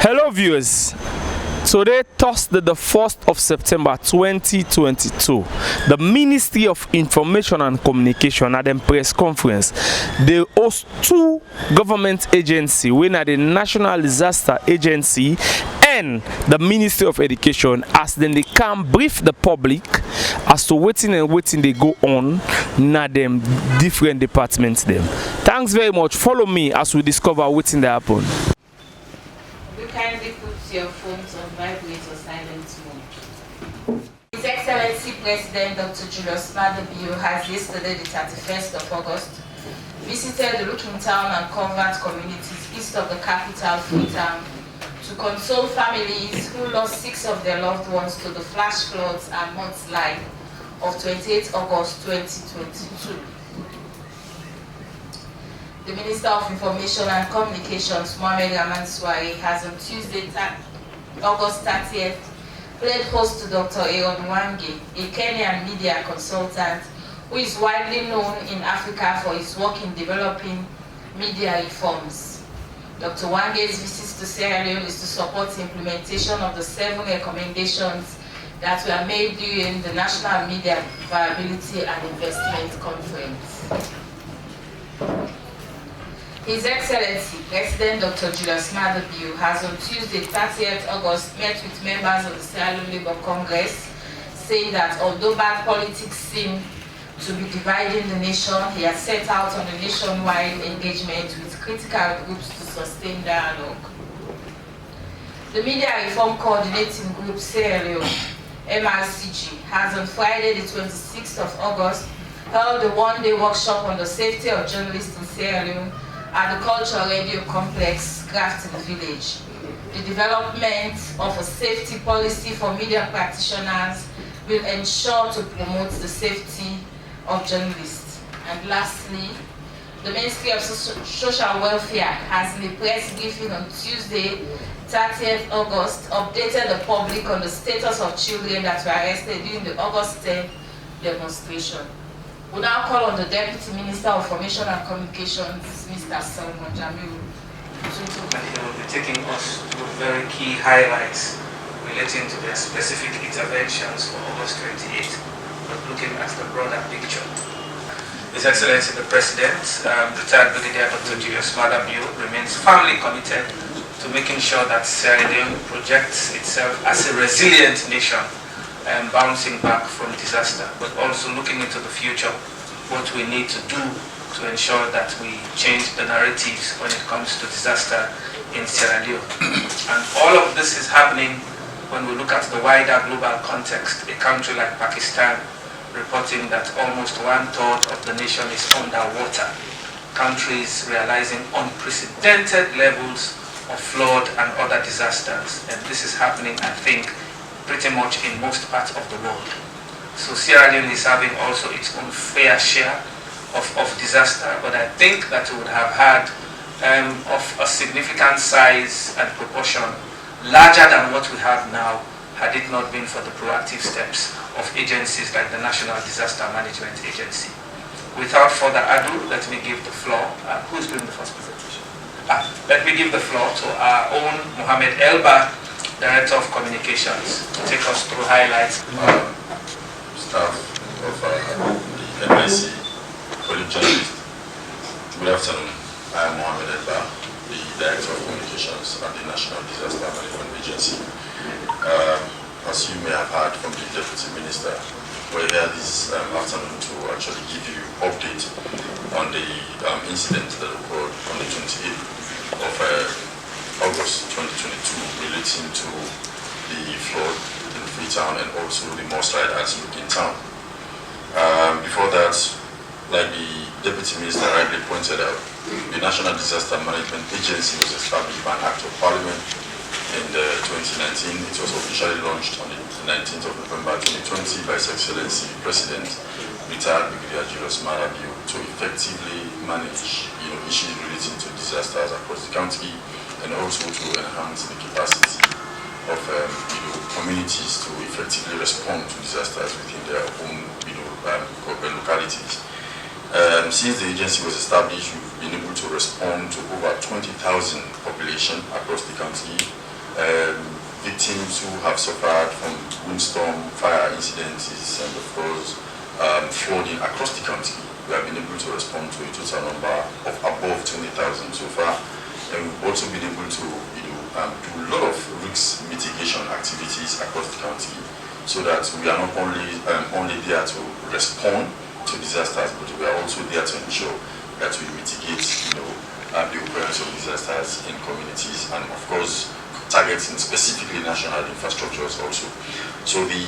Hello viewers, today Thursday the 1st of September 2022, the Ministry of Information and Communication at a press conference. They host two government agencies, when at the National Disaster Agency and the Ministry of Education, as then they can brief the public as to waiting they go on na them different departments them. Thanks very much. Follow me as we discover what's in the happen. Kindly put your phones on vibrate or silent mode. His Excellency President Dr. Julius Maada has yesterday, the 31st of August, visited the Looking Town and Convert communities east of the capital, Freetown, to console families who lost 6 of their loved ones to the flash floods and mudslide of 28 August 2022. The Minister of Information and Communications, Mohammed has on Tuesday, August 30th, played host to Dr. Wange, a Kenyan media consultant who is widely known in Africa for his work in developing media reforms. Dr. Wange's visit to Sierra Leone is to support the implementation of the 7 recommendations that were made during the National Media Viability and Investment Conference. His Excellency President Dr. Julius Maada has on Tuesday, 30th August, met with members of the Sierra Leone Labour Congress, saying that although bad politics seem to be dividing the nation, he has set out on a nationwide engagement with critical groups to sustain dialogue. The Media Reform Coordinating Group Sierra Leone, MRCG, has on Friday, the 26th of August, held a one-day workshop on the safety of journalists in Sierra Leone at the Cultural Radio Complex, Grafton Village. The development of a safety policy for media practitioners will ensure to promote the safety of journalists. And lastly, the Ministry of Social Welfare has in a press briefing on Tuesday, 30th August, updated the public on the status of children that were arrested during the August 10th demonstration. We now call on the Deputy Minister of Information and Communications, Mr. Salone Morning. He will be taking us to very key highlights relating to their specific interventions for August 28th, but looking at the broader picture. His Excellency the President, retired Brigadier Dr. Julius Maada remains firmly committed to making sure that Sierra Leone projects itself as a resilient nation and bouncing back from disaster, but also looking into the future, what we need to do to ensure that we change the narratives when it comes to disaster in Sierra Leone. And all of this is happening when we look at the wider global context. A country like Pakistan reporting that almost 1/3 of the nation is underwater. Countries realizing unprecedented levels of flood and other disasters. And this is happening, I think, pretty much in most parts of the world. So Sierra Leone is having also its own fair share of disaster, but I think that we would have had of a significant size and proportion larger than what we have now, had it not been for the proactive steps of agencies like the National Disaster Management Agency. Without further ado, let me give the floor. Who's doing the first presentation? Let me give the floor to our own Mohammed Elba, Director of Communications, to take us through highlights. Staff of the NIC, colleague journalist, good afternoon. I am Mohammed Elba, the Director of Communications at the National Disaster Management Agency. As you may have heard from the Deputy Minister, we're here this afternoon to actually give you update on the incident that occurred on the 28th of August 2022 relating to the flood in Freetown and also the Mudslide at Looking Town. Before that, like the Deputy Minister rightly pointed out, the National Disaster Management Agency was established by an Act of Parliament in 2019. It was officially launched on the 19th of November 2020 by His Excellency President, retired Brigadier Julius Maada to effectively manage issues relating to disasters across the country, and also to enhance the capacity of communities to effectively respond to disasters within their own localities. Since the agency was established, we've been able to respond to over 20,000 population across the country victims who have suffered from windstorm, fire incidents, and of course flooding across the country. We have been able to respond to a total number of above 20,000 so far, and we've also been able to do a lot of risk mitigation activities across the country, so that we are not only there to respond to disasters, but we are also there to ensure that we mitigate the occurrence of disasters in communities, and of course targeting specifically national infrastructures also. So the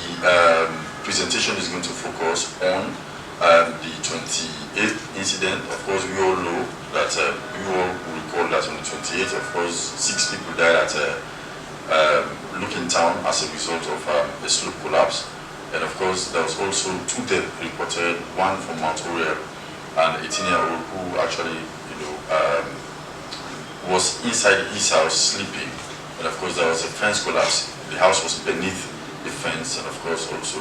presentation is going to focus on the 28th incident. Of course, we all know that we all recall that on the 28th, of course, 6 people died at Looking Town as a result of a slope collapse. And of course, there was also 2 deaths reported, one from Mount Oriel, an 18-year-old who actually, was inside his house sleeping. And of course, there was a fence collapse. The house was beneath the fence, and of course, also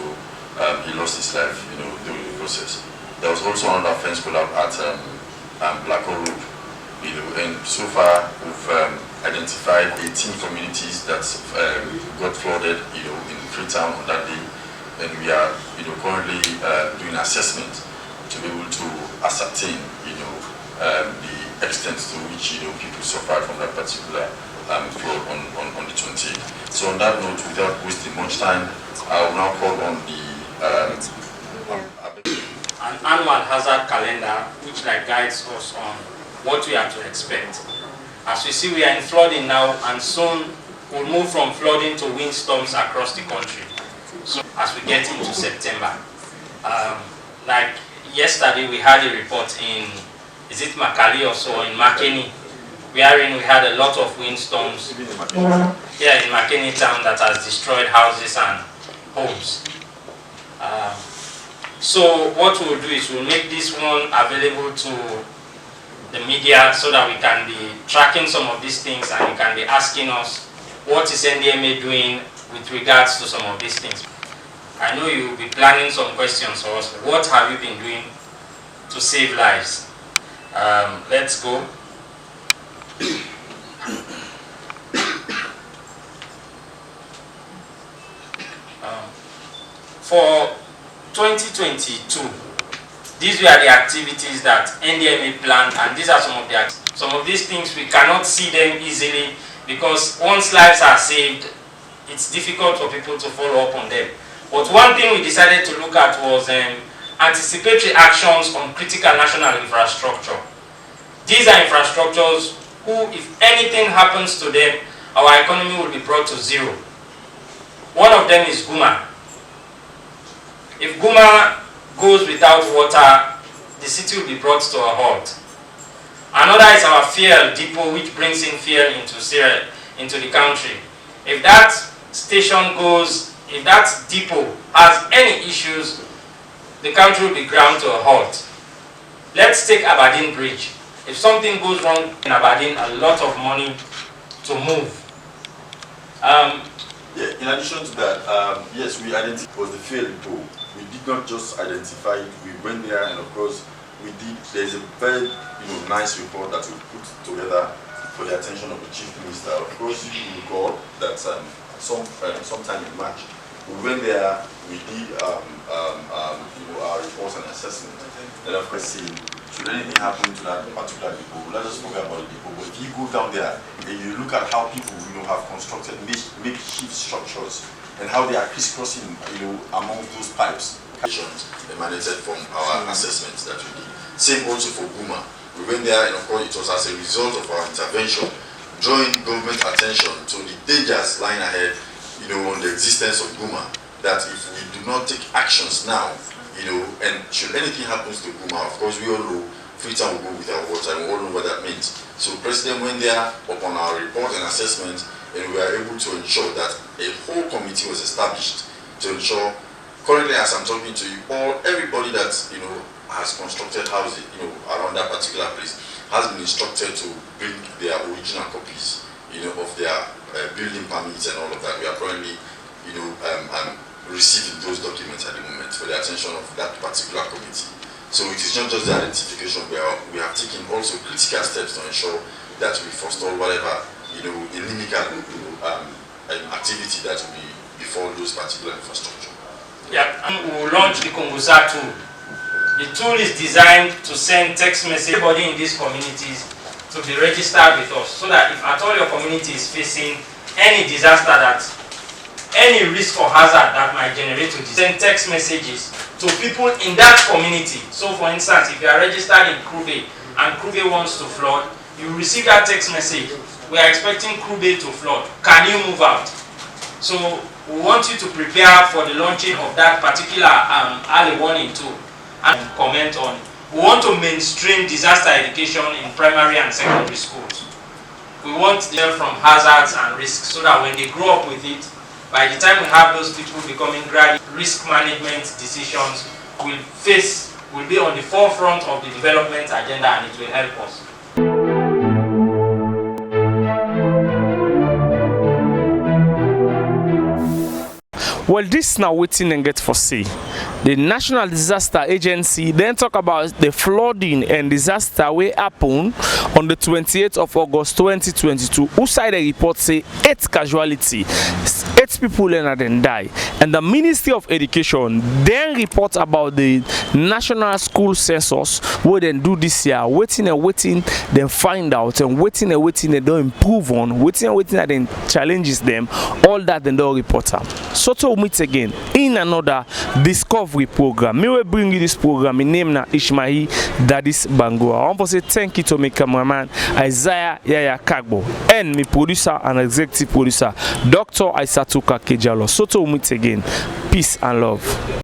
he lost his life, during the process. There was also another fence collapse at Blackwell Road, and so far we've identified 18 communities that got flooded, in Freetown on that day, and we are, currently doing assessment to be able to ascertain, the extent to which people suffered from that particular flood on the 20th. So on that note, without wasting much time, I will now call on the an annual hazard calendar which guides us on what we are to expect. As we see, we are in flooding now, and soon we'll move from flooding to windstorms across the country. So as we get into September, like yesterday we had a report in, is it Makali or so, in Makeni, wherein we had a lot of windstorms here in Makeni town that has destroyed houses and homes. So what we'll do is we'll make this one available to the media so that we can be tracking some of these things, and you can be asking us what is NDMA doing with regards to some of these things. I know you will be planning some questions for us. What have you been doing to save lives? Let's go. For 2022, these were the activities that NDMA planned, and these are some of these things we cannot see them easily, because once lives are saved, it's difficult for people to follow up on them. But one thing we decided to look at was anticipatory actions on critical national infrastructure. These are infrastructures who, if anything happens to them, our economy will be brought to zero. One of them is Guma. If Guma goes without water, the city will be brought to a halt. Another is our fuel depot, which brings in fuel into the country. If that station goes, if that depot has any issues, the country will be ground to a halt. Let's take Aberdeen Bridge. If something goes wrong in Aberdeen, a lot of money to move. In addition to that, yes, we identified was the fuel depot. We did not just identify it, we went there, and of course there's a very nice report that we put together for the attention of the Chief Minister. Of course, you recall that sometime in March, we went there, we did our reports and assessment, and of course, should anything happen to that particular depot, let us forget about the depot. But if you go down there and you look at how people have constructed makeshift structures, and how they are crisscrossing, among those pipes. Emanated from our assessments that we did. Same also for Guma. We went there, and of course it was as a result of our intervention, drawing government attention to the dangers lying ahead, on the existence of Guma, that if we do not take actions now, and should anything happen to Guma, of course we all know Freetown will go without water, and we all know what that means. So the President went there upon our report and assessment, and we were able to ensure that a whole committee was established to ensure, currently as I'm talking to you, everybody that has constructed houses around that particular place has been instructed to bring their original copies of their building permits and all of that. We are currently receiving those documents at the moment for the attention of that particular committee. So it is not just the identification, we have taken also critical steps to ensure that we forestall whatever inimical activity that will be before those particular infrastructure. Yeah, and we will launch the Kongosa tool. The tool is designed to send text message to everybody in these communities to be registered with us, so that if at all your community is facing any disaster, that any risk or hazard that might generate, to send text messages to people in that community. So for instance, if you are registered in Krube and Krube wants to flood, you receive that text message. We are expecting Krube to flood. Can you move out? So we want you to prepare for the launching of that particular early warning tool and comment on. We want to mainstream disaster education in primary and secondary schools. We want them from hazards and risks, so that when they grow up with it, by the time we have those people becoming graduate, risk management decisions will be on the forefront of the development agenda, and it will help us. Well, this now waiting and get for see. The National Disaster Agency then talk about the flooding and disaster will happen on the 28th of August 2022. Who side the report say 8 casualty, 8 people and then die. And the Ministry of Education then report about the National School Census where they do this year, waiting and waiting, then find out, and waiting they don't improve on, waiting and then challenges them, all that they don't report up. So to meet again in another discovery program. Me will bring you this program. My name na Ishmael Dadis Bango. I want to say thank you to my cameraman Isaiah Yaya Kagbo and my producer and executive producer Dr. Aisatuka Kejalo. So to meet again. Peace and love.